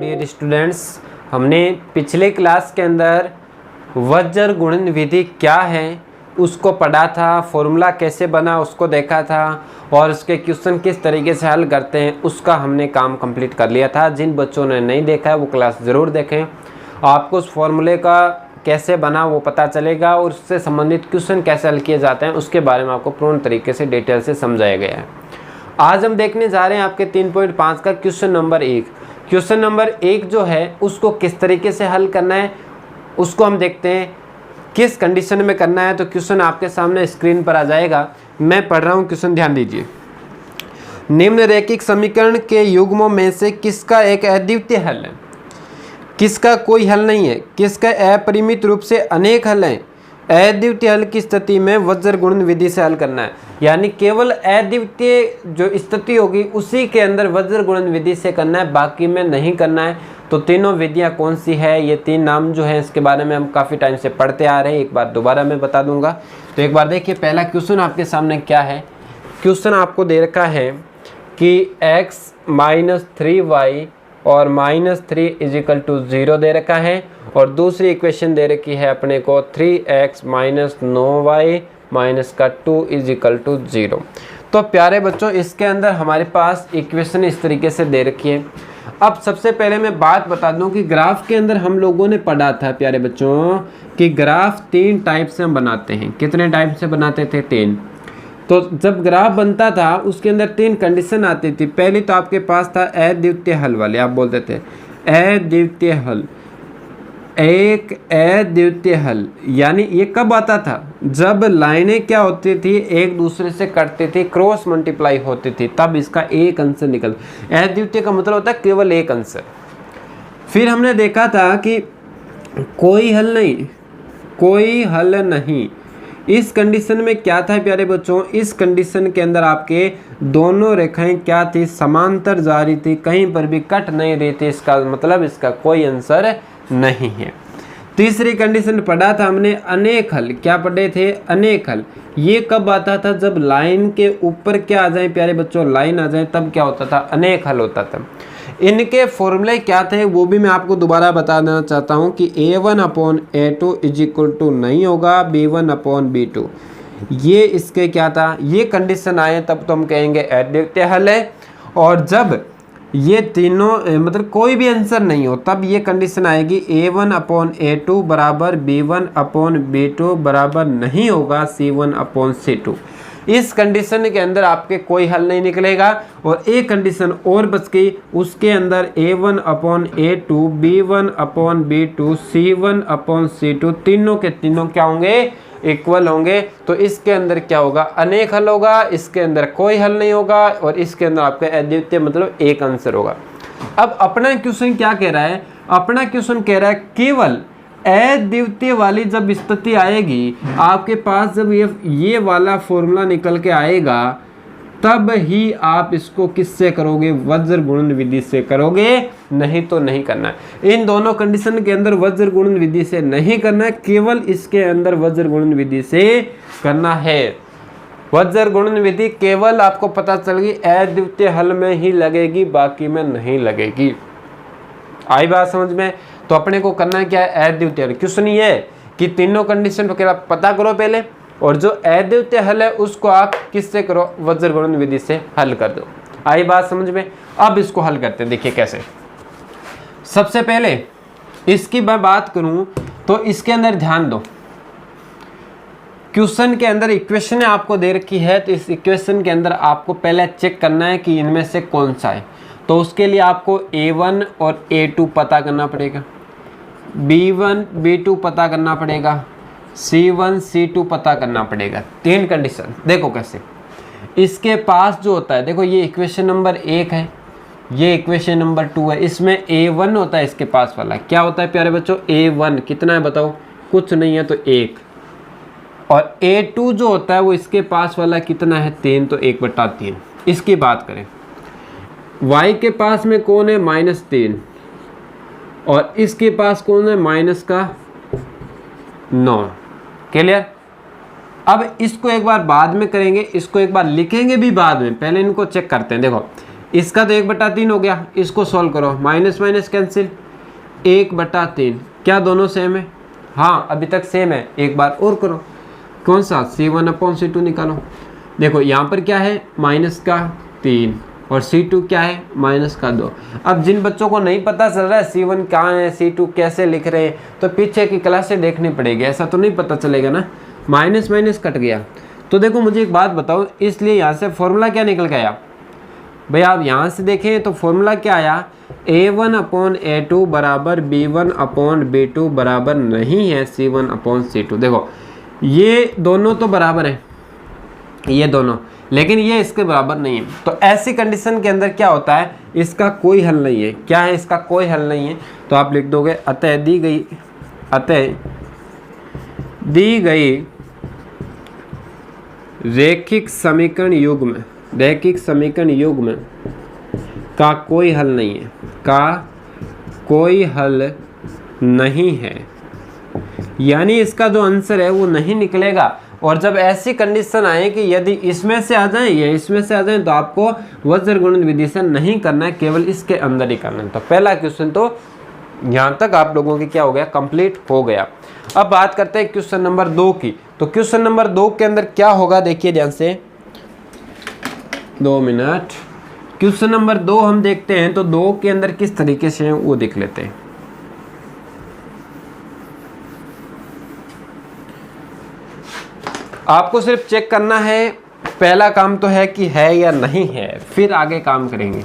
Dear students, हमने पिछले class के अंदर वज्र गुणन विधि क्या है उसको पढ़ा था, फॉर्मूला कैसे बना उसको देखा था और उसके क्वेश्चन किस तरीके से हल करते हैं उसका हमने काम कंप्लीट कर लिया था। जिन बच्चों ने नहीं देखा है वो क्लास ज़रूर देखें, आपको उस फॉर्मूले का कैसे बना वो पता चलेगा और उससे संबंधित क्वेश्चन कैसे हल किए जाते हैं उसके बारे में आपको पूर्ण तरीके से डिटेल से समझाया गया है। आज हम देखने जा रहे हैं आपके 3.5 का क्वेश्चन नंबर 1। क्वेश्चन नंबर 1 जो है उसको किस तरीके से हल करना है उसको हम देखते हैं, किस कंडीशन में करना है। तो क्वेश्चन आपके सामने स्क्रीन पर आ जाएगा, मैं पढ़ रहा हूँ क्वेश्चन, ध्यान दीजिए। निम्नरेखिक समीकरण के युग्मों में से किसका एक अद्वितीय हल है, किसका कोई हल नहीं है, किसका अपरिमित रूप से अनेक हल हैं। अद्वितीय हल की स्थिति में वज्र गुणन विधि से हल करना है, यानी केवल अद्वितीय जो स्थिति होगी उसी के अंदर वज्र गुणन विधि से करना है, बाकी में नहीं करना है। तो तीनों विधियां कौन सी है, ये 3 नाम जो है इसके बारे में हम काफ़ी टाइम से पढ़ते आ रहे हैं, एक बार दोबारा मैं बता दूंगा। तो एक बार देखिए पहला क्वेश्चन आपके सामने क्या है। क्वेश्चन आपको दे रखा है कि x - 3y और -3 = 0 दे रखा है और दूसरी इक्वेशन दे रखी है अपने को 3x - 9y -2 = 0। तो प्यारे बच्चों इसके अंदर हमारे पास इक्वेशन इस तरीके से दे रखी है। अब सबसे पहले मैं बात बता दूं कि ग्राफ के अंदर हम लोगों ने पढ़ा था प्यारे बच्चों कि ग्राफ 3 टाइप से हम बनाते हैं। कितने टाइप से बनाते थे? 3। तो जब ग्राफ बनता था उसके अंदर 3 कंडीशन आती थी। पहली तो आपके पास था अद्वितीय हल वाले, आप बोलते थे अद्वितीय हल, एक अद्वितीय हल, यानी ये कब आता था? जब लाइनें क्या होती थी, एक दूसरे से कटती थी, क्रॉस मल्टीप्लाई होती थी, तब इसका एक आंसर निकल। अद्वितीय का मतलब होता है केवल एक आंसर। फिर हमने देखा था कि कोई हल नहीं, कोई हल नहीं। इस कंडीशन में क्या था प्यारे बच्चों, इस कंडीशन के अंदर आपके दोनों रेखाएं क्या थी? समांतर जा रही थी, कहीं पर भी कट नहीं रही थी, इसका मतलब इसका कोई आंसर नहीं है। तीसरी कंडीशन पढ़ा था हमने अनेक हल। क्या पढ़े थे? अनेक हल। ये कब आता था? जब लाइन के ऊपर क्या आ जाए प्यारे बच्चों, लाइन आ जाए, तब क्या होता था? अनेक हल होता था। इनके फॉर्मूले क्या थे वो भी मैं आपको दोबारा बता देना चाहता हूँ कि A1/A2 = नहीं होगा B1/B2। ये इसके क्या था, ये कंडीशन आए तब तो हम कहेंगे अद्वितीय हल है। और जब ये तीनों मतलब कोई भी आंसर नहीं हो तब ये कंडीशन आएगी A1/A2 बराबर B1/B2 बराबर नहीं होगा C1/C2। इस कंडीशन के अंदर आपके कोई हल नहीं निकलेगा। और एक कंडीशन और बच गई, उसके अंदर A1/A2 B1/B2 C1/C2 तीनों के तीनों क्या होंगे? इक्वल होंगे। तो इसके अंदर क्या होगा? अनेक हल होगा, इसके अंदर कोई हल नहीं होगा और इसके अंदर आपका अद्वितीय मतलब एक आंसर होगा। अब अपना क्वेश्चन क्या कह रहा है? अपना क्वेश्चन कह रहा है केवल अद्वितीय वाली जब स्थिति आएगी आपके पास, जब ये वाला फॉर्मूला निकल के आएगा तब ही आप इसको किससे करोगे? वज्र गुणन विधि से करोगे, नहीं तो नहीं करना है। इन दोनों कंडीशन के अंदर वज्र गुणन विधि से नहीं करना है, केवल इसके अंदर वज्र गुणन विधि से करना है। वज्र गुणन विधि केवल आपको पता चल गई अद्वितीय हल में ही लगेगी, बाकी में नहीं लगेगी। आई बात समझ में? तो अपने को करना है क्या है? अद्वितीय हल। क्वेश्चन ये है कि तीनों कंडीशन पता करो पहले, और जो अद्वितीय हल है उसको आप किससे करो? वज्र गुणन विधि से हल कर दो। आई बात समझ में? अब इसको हल करते हैं, देखिए कैसे। सबसे पहले इसकी मैं बात करूं तो इसके अंदर ध्यान दो, क्वेश्चन के अंदर इक्वेशन आपको दे रखी है, तो इस इक्वेशन के अंदर आपको पहले चेक करना है कि इनमें से कौन सा है। तो उसके लिए आपको A1 और A2 पता करना पड़ेगा, B1 B2 पता करना पड़ेगा, C1 C2 पता करना पड़ेगा। 3 कंडीशन देखो कैसे। इसके पास जो होता है, देखो ये इक्वेशन नंबर 1 है, ये इक्वेशन नंबर 2 है। इसमें A1 होता है, इसके पास वाला क्या होता है प्यारे बच्चों? A1 कितना है बताओ? कुछ नहीं है तो 1। और A2 जो होता है वो इसके पास वाला कितना है? 3, तो 1/3। इसकी बात करें, Y के पास में कौन है? -3, और इसके पास कौन है? -9। क्लियर? अब इसको एक बार बाद में करेंगे, इसको एक बार लिखेंगे भी बाद में, पहले इनको चेक करते हैं। देखो इसका तो 1/3 हो गया, इसको सॉल्व करो, माइनस माइनस कैंसिल, 1/3। क्या दोनों सेम है? हाँ अभी तक सेम है। एक बार और करो, कौन सा? C1/C2 निकालो। देखो यहाँ पर क्या है, माइनस का 3 और C2 क्या है, माइनस का 2। अब जिन बच्चों को नहीं पता चल रहा है C1 कहाँ है, C2 कैसे लिख रहे हैं, तो पीछे की क्लासें देखनी पड़ेगी, ऐसा तो नहीं पता चलेगा ना। माइनस माइनस कट गया। तो देखो मुझे एक बात बताओ, इसलिए यहाँ से फॉर्मूला क्या निकल के आया भाई? आप यहाँ से देखें तो फॉर्मूला क्या आया, A1/A2 बराबर B1/B2 बराबर नहीं है C1/C2। देखो ये दोनों तो बराबर है, ये दोनों, लेकिन ये इसके बराबर नहीं है। तो ऐसी कंडीशन के अंदर क्या होता है, इसका कोई हल नहीं है। क्या है, इसका कोई हल नहीं है। तो आप लिख दोगे अतः दी गई रैखिक समीकरण युग्म का कोई हल नहीं है, नहीं है, यानी इसका जो आंसर है वो नहीं निकलेगा। और जब ऐसी कंडीशन आए कि यदि इसमें से आ जाए या इसमें से आ जाए, तो आपको वज्र गुणन विधि से नहीं करना है, केवल इसके अंदर ही करना है। तो पहला क्वेश्चन तो यहाँ तक आप लोगों की क्या हो गया, कंप्लीट हो गया। अब बात करते हैं क्वेश्चन नंबर 2 की। तो क्वेश्चन नंबर 2 के अंदर क्या होगा, देखिए ध्यान से, 2 मिनट। क्वेश्चन नंबर 2 हम देखते हैं, तो 2 के अंदर किस तरीके से वो देख लेते हैं। आपको सिर्फ चेक करना है, पहला काम तो है कि है या नहीं है, फिर आगे काम करेंगे।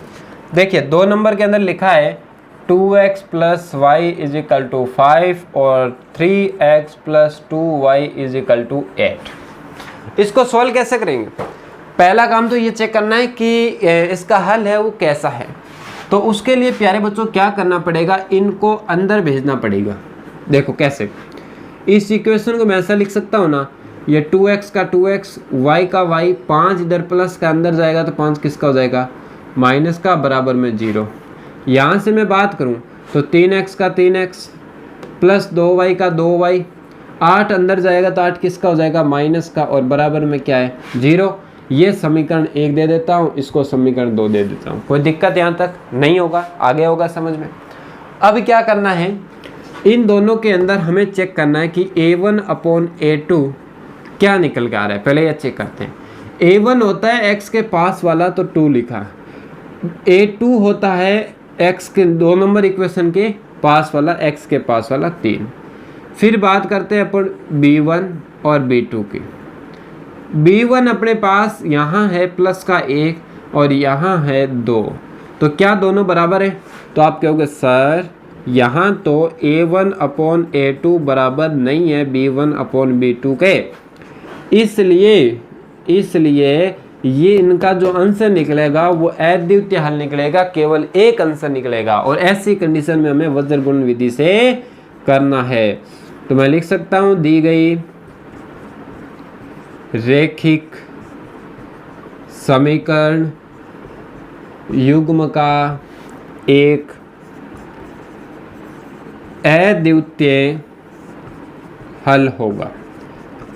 देखिए 2 नंबर के अंदर लिखा है 2x + y = 5 और 3x + 2y = 8। इसको सॉल्व कैसे करेंगे? पहला काम तो ये चेक करना है कि इसका हल है वो कैसा है। तो उसके लिए प्यारे बच्चों क्या करना पड़ेगा, इनको अंदर भेजना पड़ेगा। देखो कैसे, इस इक्वेशन को मैं ऐसा लिख सकता हूँ ना, ये 2x का 2x, y का y, 5 इधर प्लस का अंदर जाएगा तो 5 किसका हो जाएगा, माइनस का, बराबर में 0। यहाँ से मैं बात करूँ तो 3x का 3x प्लस 2y का 2y, 8 अंदर जाएगा तो 8 किसका हो जाएगा, माइनस का, और बराबर में क्या है, 0। ये समीकरण 1 दे देता हूँ, इसको समीकरण 2 दे देता हूँ। कोई दिक्कत यहाँ तक नहीं होगा, आगे होगा समझ में। अब क्या करना है, इन दोनों के अंदर हमें चेक करना है कि A1/A2 क्या निकल के आ रहा है। पहले यह चेक करते हैं। A1 होता है x के पास वाला, तो 2 लिखा। A2 होता है x के 2 नंबर इक्वेशन के पास वाला, x के पास वाला 3। फिर बात करते हैं अपन B1 और B2 की। B1 अपने पास यहाँ है प्लस का 1 और यहाँ है 2, तो क्या दोनों बराबर है? तो आप कहोगे सर यहाँ तो A1/A2 बराबर नहीं है B1/B2 के, इसलिए ये इनका जो आंसर निकलेगा वो अद्वितीय हल निकलेगा, केवल एक आंसर निकलेगा। और ऐसी कंडीशन में हमें वज्र गुणन विधि से करना है। तो मैं लिख सकता हूँ, दी गई रैखिक समीकरण युग्म का एक अद्वितीय हल होगा,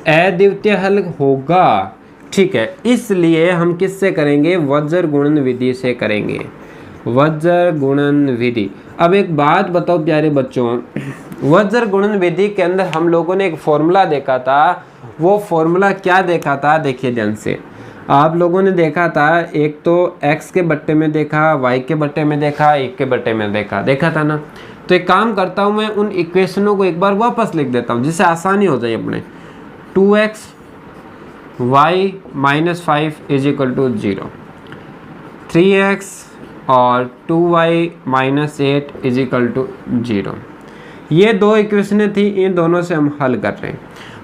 अद्वितीय हल होगा। ठीक है, इसलिए हम किससे करेंगे, वज्र गुणन विधि से करेंगे, वज्र गुणन विधि। अब एक बात बताओ प्यारे बच्चों, वज्र गुणन विधि के अंदर हम लोगों ने एक फॉर्मूला देखा था। वो फॉर्मूला क्या देखा था, देखिए ध्यान से। आप लोगों ने देखा था, एक तो x के बट्टे में देखा, y के बट्टे में देखा, 1 के बट्टे में देखा था ना। तो एक काम करता हूँ, मैं उन इक्वेशनों को एक बार वापस लिख देता हूँ जिससे आसानी हो जाए अपने। 2x y - 5 = 0, 3x और 2y - 8 = 0। ये 2 इक्वेशनें थी, इन दोनों से हम हल कर रहे हैं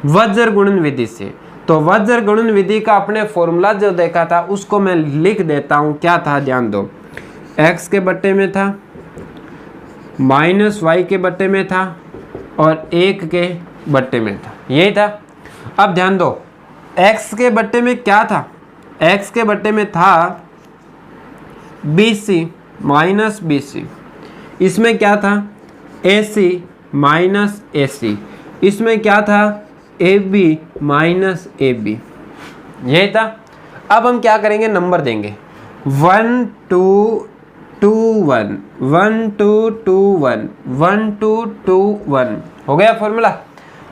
वज्र गुणन विधि से। तो वज्र गुणन विधि का अपने फॉर्मूला जो देखा था उसको मैं लिख देता हूँ। क्या था, ध्यान दो, x के बट्टे में था, -y के बट्टे में था और 1 के बट्टे में था, यही था। अब ध्यान दो, x के बट्टे में क्या था, x के बट्टे में था BC - BC, इसमें क्या था AC - AC, इसमें क्या था AB - AB, यही था। अब हम क्या करेंगे, नंबर देंगे। 1 2 2 1 1 2 2 1 1 2 2 1 हो गया फॉर्मूला।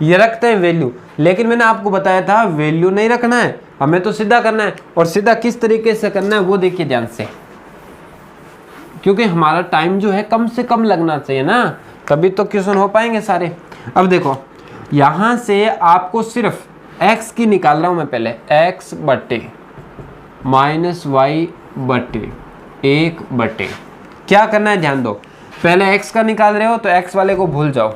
ये रखते हैं वैल्यू, लेकिन मैंने आपको बताया था वैल्यू नहीं रखना है, हमें तो सीधा करना है। और सीधा किस तरीके से करना है वो देखिए ध्यान से, क्योंकि हमारा टाइम जो है कम से कम लगना चाहिए ना, तभी तो क्वेश्चन हो पाएंगे सारे। अब देखो यहाँ से आपको सिर्फ x की निकाल रहा हूँ मैं पहले, x बटे माइनस वाई बटे 1 बटे, क्या करना है ध्यान दो, पहले x का निकाल रहे हो तो x वाले को भूल जाओ,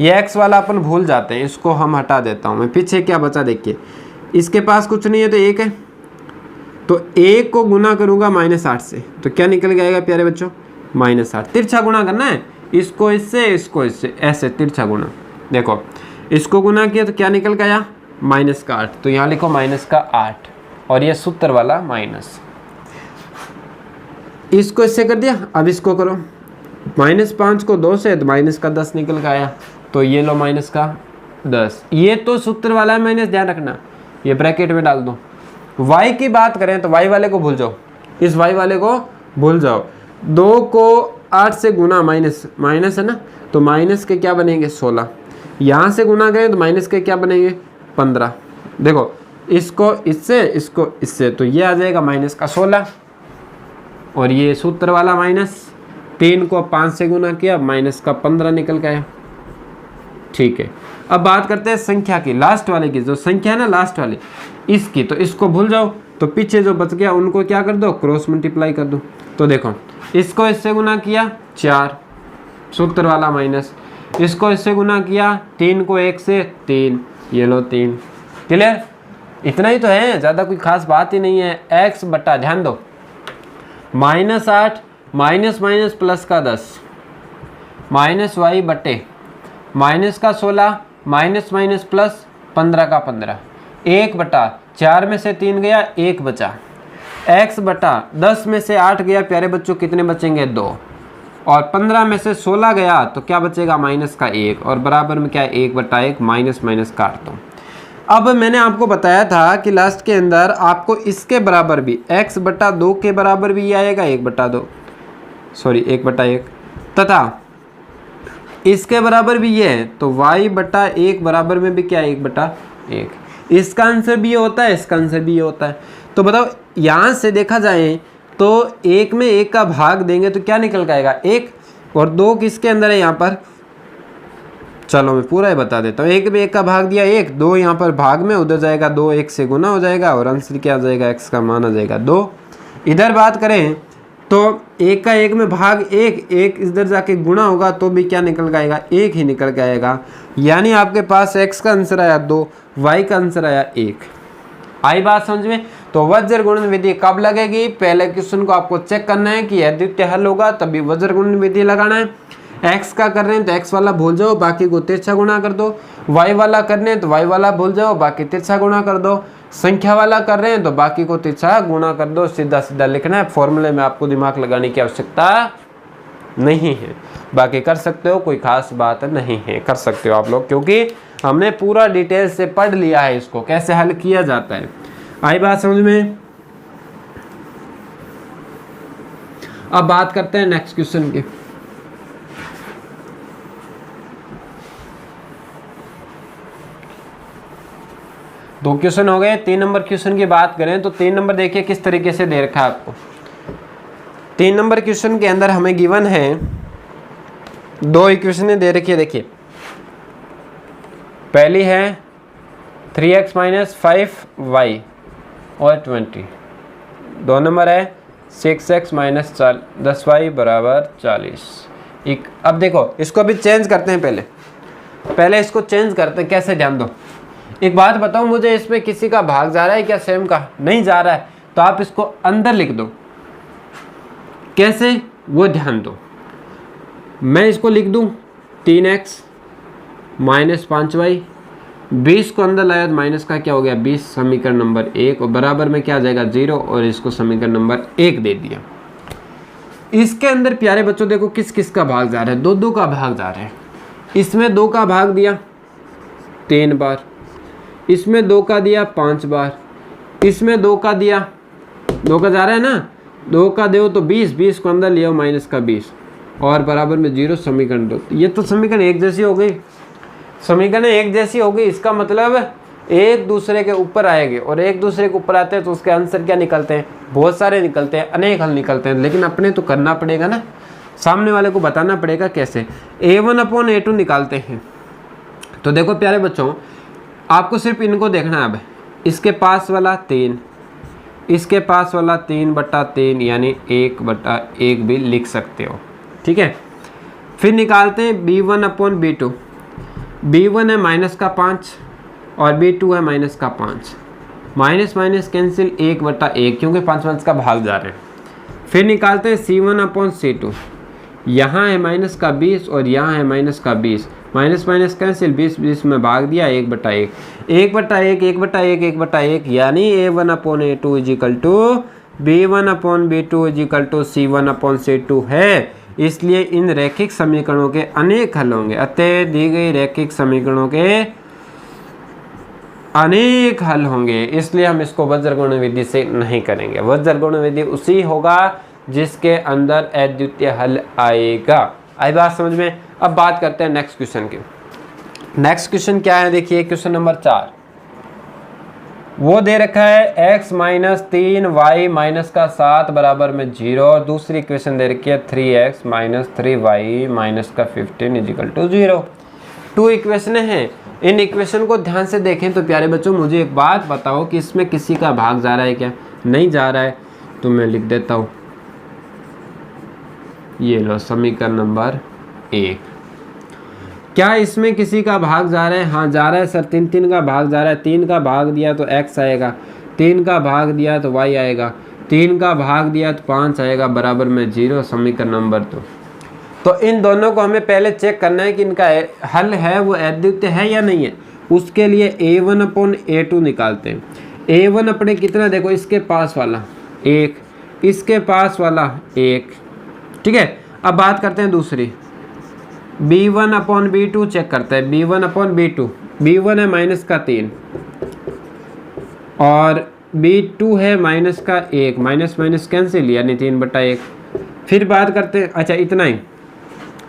ये x वाला अपन भूल जाते हैं, इसको हम हटा देता हूँ मैं। पीछे क्या बचा देखिए, इसके पास कुछ नहीं है तो 1 है, तो 1 को गुना करूँगा -8 से, तो क्या निकल जाएगा प्यारे बच्चों, -8। तिरछा गुना करना है, इसको इससे इसको इससे, ऐसे तिरछा गुना। देखो इसको गुना किया तो क्या निकल गया, -8, तो यहाँ लिखो -8 और ये सूत्र वाला माइनस, इसको इससे कर दिया। अब इसको करो, -5 को 2 से तो -10 निकल गया, तो ये लो -10, ये तो सूत्र वाला है माइनस, ध्यान रखना, ये ब्रैकेट में डाल दो। y की बात करें तो y वाले को भूल जाओ, इस y वाले को भूल जाओ। 2 को 8 से गुना माइनस है ना, तो माइनस के क्या बनेंगे 16, यहाँ से गुना करें तो माइनस के क्या बनेंगे 15। देखो इसको इससे तो ये आ जाएगा -16, और ये सूत्र वाला माइनस, 3 को 5 से गुना किया -15 निकल गया। ठीक है, अब बात करते हैं संख्या की, लास्ट वाले की, जो संख्या है ना लास्ट वाली इसकी, तो इसको भूल जाओ, तो पीछे जो बच गया उनको क्या कर दो, क्रॉस मल्टीप्लाई कर दो। तो देखो इसको इससे गुना किया 4, सूत्र वाला माइनस, इसको इससे गुना किया 3 को 1 से 3, ये लो 3। क्लियर, इतना ही तो है, ज़्यादा कोई खास बात ही नहीं है। x बटा, ध्यान दो, -8 माइनस माइनस प्लस का 10 माइनस वाई बटे माइनस का 16 माइनस माइनस प्लस 15 का 15, 1 बटा 4 में से 3 गया 1 बचा, x बटा 10 में से 8 गया प्यारे बच्चों, कितने बचेंगे 2, और 15 में से 16 गया तो क्या बचेगा माइनस का 1, और बराबर में क्या है 1 बटा 1, माइनस माइनस काट दो। अब मैंने आपको बताया था कि लास्ट के अंदर आपको इसके बराबर भी x बटा 2 के बराबर भी आएगा 1 बटा 1, तथा इसके बराबर भी ये है, तो y बटा 1 बराबर में भी क्या है 1 बटा 1। इसका आंसर भी ये होता है, इसका आंसर भी ये होता है। तो बताओ यहाँ से देखा जाए तो 1 में 1 का भाग देंगे तो क्या निकल जाएगा 1, और 2 किसके अंदर है यहाँ पर, चलो मैं पूरा ही बता देता हूँ। 1 में 1 का भाग दिया 1, 2 यहाँ पर भाग में, उधर जाएगा 2, 1 से गुना हो जाएगा, और आंसर क्या आ जाएगा x का मान आ जाएगा 2। इधर बात करें तो 1 का 1 में भाग 1 इधर जाके गुणा होगा तो भी क्या निकल आएगा 1 ही निकल के आएगा, यानी आपके पास x का आंसर आया 2, y का आंसर आया 1। आई बात समझ में। तो वज्र गुणन विधि कब लगेगी, पहले क्वेश्चन को आपको चेक करना है कि अद्वितीय हल होगा तभी वज्र गुणन विधि लगाना है। x का कर रहे हैं तो x वाला भूल जाओ, बाकी को तिरछा गुणा कर दो, y वाला कर रहे हैं तो y वाला भूल जाओ, बाकी तिरछा गुणा कर दो, संख्या वाला कर रहे हैं तो बाकी को तिरछा गुणा कर दो, सीधा सीधा लिखना है। फॉर्मूले में आपको दिमाग लगाने की आवश्यकता नहीं है, बाकी कर सकते हो, कोई खास बात नहीं है, कर सकते हो आप लोग, क्योंकि हमने पूरा डिटेल से पढ़ लिया है इसको कैसे हल किया जाता है। आई बात समझ में। अब बात करते हैं नेक्स्ट क्वेश्चन की। दो क्वेश्चन हो गए, 3 नंबर क्वेश्चन की बात करें तो 3 नंबर देखिए किस तरीके से दे रखा है आपको। 3 नंबर क्वेश्चन के अंदर हमें गिवन है 2 इक्वेशन दे रखी है। देखिए पहली है 3x माइनस 5y और 20, 2 नंबर है 6x माइनस 10y बराबर 40। अब देखो इसको भी चेंज करते हैं, पहले इसको चेंज करते हैं। कैसे, ध्यान दो। एक बात बताओ मुझे, इसमें किसी का भाग जा रहा है क्या सेम का, नहीं जा रहा है, तो आप इसको अंदर लिख दो। कैसे वो ध्यान दो, मैं इसको लिख दूं 3x माइनस 5y, 20 को अंदर लाया तो माइनस का क्या हो गया 20, समीकरण नंबर 1, और बराबर में क्या आ जाएगा 0, और इसको समीकरण नंबर 1 दे दिया। इसके अंदर प्यारे बच्चों देखो किस किस का भाग जा रहा है, 2 का भाग जा रहा है। इसमें 2 का भाग दिया 3 बार, इसमें 2 का दिया 5 बार, इसमें 2 का दिया, 2 का जा रहा है ना, 2 का दो तो 20, 20 को अंदर ले आओ माइनस का 20 और बराबर में 0 समीकरण 2। ये तो समीकरण एक जैसी हो गई, समीकरण एक जैसी हो गई, इसका मतलब एक दूसरे के ऊपर आएंगे और एक दूसरे के ऊपर आते हैं तो उसके आंसर क्या निकलते हैं, बहुत सारे निकलते हैं, अनेक हल निकलते हैं। लेकिन अपने तो करना पड़ेगा ना, सामने वाले को बताना पड़ेगा कैसे। A1/A2 निकालते हैं। तो देखो प्यारे बच्चों, आपको सिर्फ इनको देखना है। अब इसके पास वाला 3, इसके पास वाला 3/3 यानी 1/1 भी लिख सकते हो, ठीक है। फिर निकालते हैं B1/B2। B1 है -5 और B2 है -5, माइनस माइनस कैंसिल 1/1 क्योंकि 5 का भाग जा रहे हैं। फिर निकालते हैं C1/C2। यहाँ है -20 और यहाँ है -20, माइनस माइनस कैंसिल 20 में भाग दिया 1/1, 1/1, 1/1, 1/1 यानी A1/A2 is equal to B1/B2 is equal to C1/C2 है। इसलिए इन रैखिक समीकरणों के अनेक हल होंगे। अतः दी गई रैखिक समीकरणों के अनेक हल होंगे, इसलिए हम इसको वज्रगुण विधि से नहीं करेंगे। वज्रगुण विधि उसी होगा जिसके अंदर अद्वितीय हल आएगा। आई बात समझ में। अब बात करते हैं नेक्स्ट क्वेश्चन की। नेक्स्ट क्वेश्चन क्या है, देखिए क्वेश्चन नंबर 4। वो दे रखा है x - 3y - 7 बराबर में 0 और दूसरी इक्वेशन दे रखी है 3x - 3y - 15 इजिकल टू 0। 2 इक्वेशनें हैं। इन इक्वेशन को ध्यान से देखें तो प्यारे बच्चों मुझे एक बात बताओ कि इसमें किसी का भाग जा रहा है क्या? नहीं जा रहा है तो मैं लिख देता हूँ, ये लो समीकरण नंबर 1। क्या इसमें किसी का भाग जा रहा है? हाँ जा रहा है सर, 3 का भाग जा रहा है। 3 का भाग दिया तो x आएगा, 3 का भाग दिया तो y आएगा, 3 का भाग दिया तो 5 आएगा बराबर में 0, समीकरण नंबर 2। तो इन दोनों को हमें पहले चेक करना है कि इनका हल है वो अद्वितीय है या नहीं है। उसके लिए A1/A2 निकालते हैं। A1 अपने कितना, देखो इसके पास वाला 1, इसके पास वाला 1, ठीक है। अब बात करते हैं दूसरी, B1/B2 चेक करते हैं। B1/B2, B1 है -3 और B2 है -1, माइनस माइनस कैंसिल यानी 3/1। फिर बात करते हैं, अच्छा इतना ही,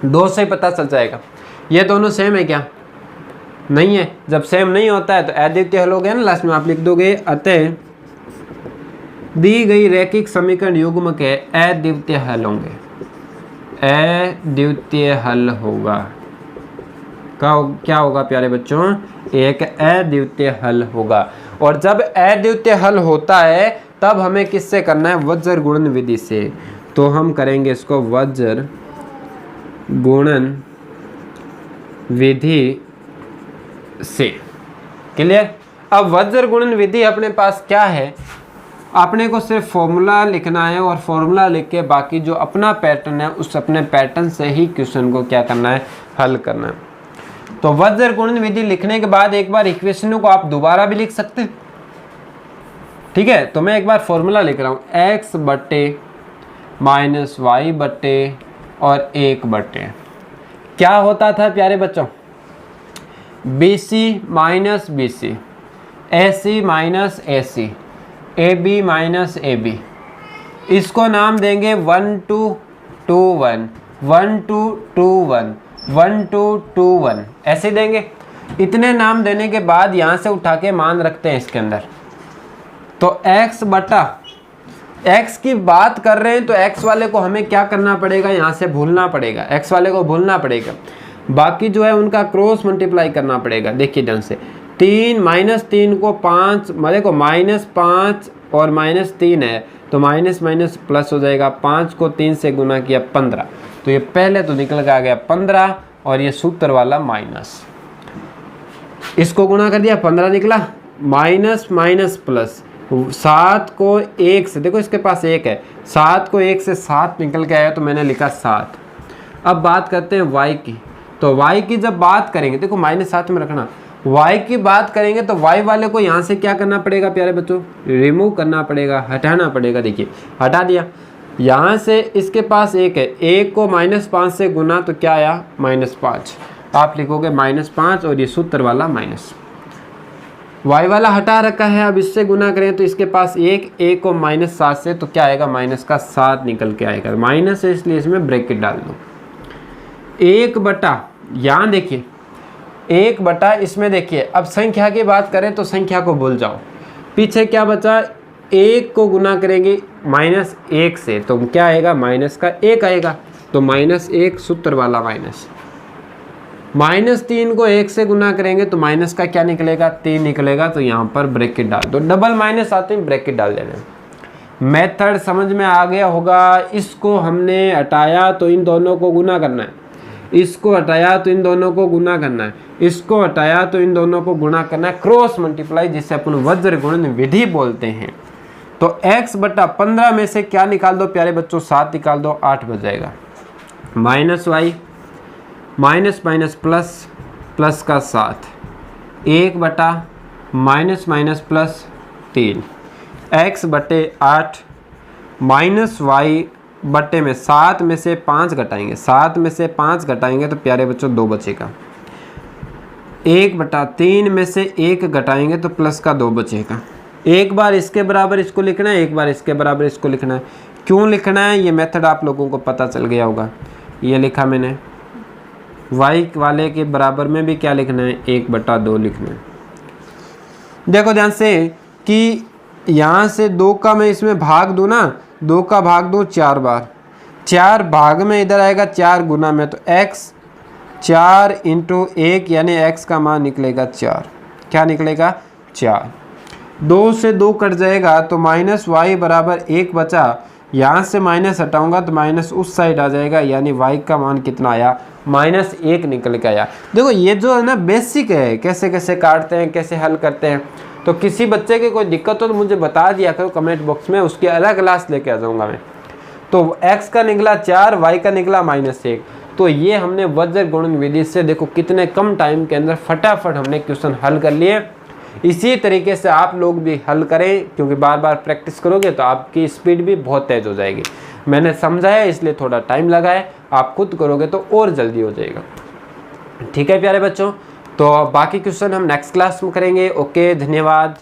2 से पता चल जाएगा ये दोनों सेम है क्या? नहीं है। जब सेम नहीं होता है तो अद्वितीय हल हो गया ना, लास्ट में आप लिख दोगे। अतः दी गई रैखिक समीकरण युग्म के अद्वितीय हल होंगे, अद्वितीय हल होगा। क्या होगा प्यारे बच्चों? एक अद्वितीय हल होगा। और जब अद्वितीय हल होता है तब हमें किससे करना है? वज्र गुणन विधि से। तो हम करेंगे इसको वज्र गुणन विधि से। क्लियर? अब वज्र गुणन विधि अपने पास क्या है, आपने को सिर्फ फॉर्मूला लिखना है और फॉर्मूला लिख के बाकी जो अपना पैटर्न है उस अपने पैटर्न से ही क्वेश्चन को क्या करना है, हल करना है। तो वज्र गुणन विधि लिखने के बाद एक बार इक्वेशनों को आप दोबारा भी लिख सकते हैं, ठीक है। तो मैं एक बार फॉर्मूला लिख रहा हूँ, x बटे माइनस वाई बटे और 1/। क्या होता था प्यारे बच्चों? BC minus BC, AC minus AC, AB minus AB। इसको नाम देंगे 1 2 2 1, 1 2 2 1, 1 2 2 1, ऐसे देंगे। इतने नाम देने के बाद यहाँ से उठा के मान रखते हैं इसके अंदर। तो x बटा x की बात कर रहे हैं तो x वाले को हमें क्या करना पड़ेगा, यहाँ से भूलना पड़ेगा, x वाले को भूलना पड़ेगा। बाकी जो है उनका क्रॉस मल्टीप्लाई करना पड़ेगा। देखिए ढंग से, 3 -3 को 5, देखो -5 और -3 है तो माइनस माइनस प्लस हो जाएगा। 5 को 3 से गुना किया 15, तो ये पहले तो निकल के आ गया 15 और ये सूत्र वाला माइनस, इसको गुना कर दिया 15 निकला, माइनस माइनस प्लस। 7 को 1 से, देखो इसके पास 1 है, 7 को 1 से 7 निकल के आया तो मैंने लिखा 7। अब बात करते हैं y की। तो y की जब बात करेंगे, देखो -7 में रखना, y की बात करेंगे तो y वाले को यहाँ से क्या करना पड़ेगा प्यारे बच्चों, रिमूव करना पड़ेगा, हटाना पड़ेगा। देखिए हटा दिया, यहाँ से इसके पास 1 है, 1 को -5 से गुना तो क्या आया -5, आप लिखोगे -5 और ये सूत्र वाला माइनस। y वाला हटा रखा है, अब इससे गुना करें तो इसके पास एक को -7 से, तो क्या आएगा माइनस का 7 निकल के आएगा। माइनस है इसलिए इसमें ब्रैकेट डाल दो। 1/, यहाँ देखिए 1/, इसमें देखिए अब संख्या की बात करें तो संख्या को भूल जाओ। पीछे क्या बचा, 1 को गुना करेंगे -1 से तो क्या आएगा माइनस का 1 आएगा, तो -1 सूत्र वाला माइनस। -3 को 1 से गुना करेंगे तो माइनस का क्या निकलेगा 3 निकलेगा, तो यहाँ पर ब्रैकेट डाल दो। डबल माइनस आते हैं ब्रैकेट डाल देना। मेथड समझ में आ गया होगा। इसको हमने हटाया तो इन दोनों को गुना करना है, इसको हटाया तो इन दोनों को गुना करना है, इसको हटाया तो इन दोनों को गुना करना है, क्रॉस मल्टीप्लाई जिसे अपन वज्र गुणन विधि बोलते हैं। तो x/15 में से क्या निकाल दो प्यारे बच्चों, 7 निकाल दो, 8 बच जाएगा। -y minus minus plus, plus का 7, 1/, minus minus plus 3, x/8 minus y बट्टे में 7 में से 5 घटाएंगे, 7 में से 5 घटाएंगे तो प्यारे बच्चों 2 बचेगा। 1/3 में से 1 घटाएंगे तो प्लस का 2 बचेगा। एक बार इसके बराबर इसको लिखना है, एक बार इसके बराबर इसको लिखना है। क्यों लिखना है ये मेथड आप लोगों को पता चल गया होगा। ये लिखा मैंने, y वाले के बराबर में भी क्या लिखना है 1/2 लिखना है। देखो ध्यान से कि यहाँ से 2 का मैं इसमें भाग दूँ ना, 2 का भाग दूँ 4 बार, 4 भाग में इधर आएगा 4 गुना में, तो x 4 × 1 यानी x का मान निकलेगा 4। क्या निकलेगा 4। 2 से 2 कट जाएगा तो -y बराबर 1 बचा। यहाँ से माइनस हटाऊंगा तो माइनस उस साइड आ जाएगा, यानी y का मान कितना आया -1 निकल के आया। देखो ये जो है ना बेसिक है, कैसे कैसे काटते हैं कैसे हल करते हैं। तो किसी बच्चे की कोई दिक्कत हो तो मुझे बता दिया करो कमेंट बॉक्स में, उसकी अलग क्लास लेके आ जाऊंगा मैं। तो x का निकला 4, y का निकला -1। तो ये हमने वज्र गुणन विधि से देखो कितने कम टाइम के अंदर फटाफट हमने क्वेश्चन हल कर लिए। इसी तरीके से आप लोग भी हल करें, क्योंकि बार बार प्रैक्टिस करोगे तो आपकी स्पीड भी बहुत तेज हो जाएगी। मैंने समझाया इसलिए थोड़ा टाइम लगा है, आप खुद करोगे तो और जल्दी हो जाएगा। ठीक है प्यारे बच्चों, तो बाकी क्वेश्चन हम नेक्स्ट क्लास में करेंगे। ओके, धन्यवाद।